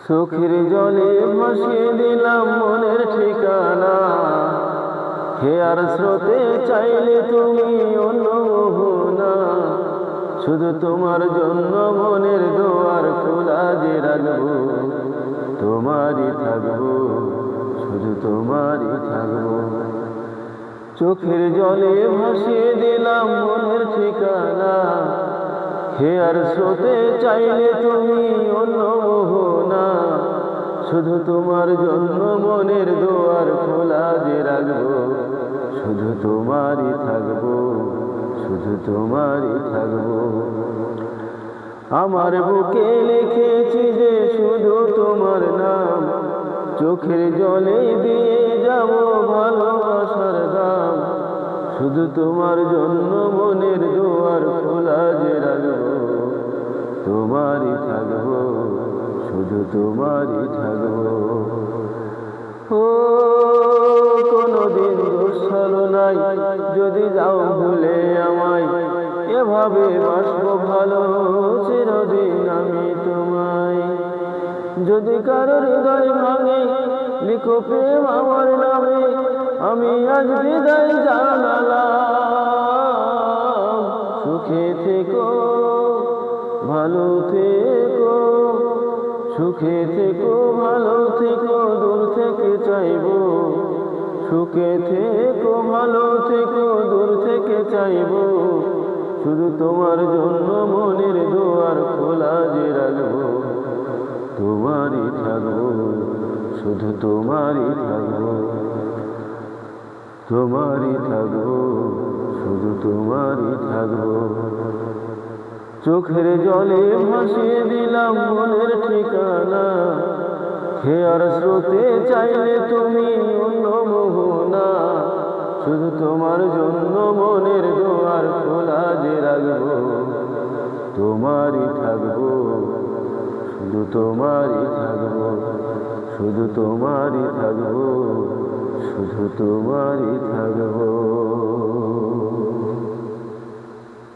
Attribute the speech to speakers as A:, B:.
A: চোখের জলে ভাসিয়ে দিলাম মনের ঠিকানা, হে আর স্রোতে চাইলে তুমি অন্য মোহনা। শুধু তোমার জন্য মনের দোয়ার খোলা যে রাখবো, তোমারই থাকবো, শুধু তোমারই থাকবো। চোখের জলে ভাসিয়ে দিলাম মনের ঠিকানা, হে আর স্রোতে চাইলে তুমি অন্য মোহনা। শুধু তোমার জন্য মনের দোয়ার খোলা যে রাখবো, শুধু তোমারই থাকবো, শুধু তোমারই থাকবো। আমার বুকে লিখেছি যে শুধু তোমার নাম, চোখের জলে দিয়ে যাব ভালোবাসার দাম। শুধু তোমার জন্য মনের দুয়ার খোলা যে রাখবো, তোমারই থাকবো, শুধু তোমারই থাকবো। ও কোনদিন দোষালো নাই যদি যাও ভুলে আমায়, এভাবে বাসবো ভালো চিরদিন আমি তোমায়। যদি কারোর হৃদয় ভাঙে লিখো প্রেম আমার নামে, আমি আজ বিদায় জানালাম। সুখে থেকো, ভালো থেকো, সুখে থেকো, ভালো থেকো, দূর থেকে চাইবো। সুখে থেকো, ভালো থেকো, দূর থেকে চাইবো। শুধু তোমার জন্য মনের দুয়ার খোলা যে রাখবো, তোমারই থাকবো, শুধু তোমারই থাকবো, তোমারই থাকবো, শুধু তোমারই থাকবো। চোখের জলে ভাসিয়ে দিলাম মনের ঠিকানা, হে আর স্রোতে চাইলে তুমি অন্য মোহনা। শুধু তোমার জন্য মনের দুয়ার খোলা যে রাখবো, তোমারই থাকবো, শুধু তোমারই থাকবো, শুধু তোমারই থাকবো, শুধু তোমারই থাকবো।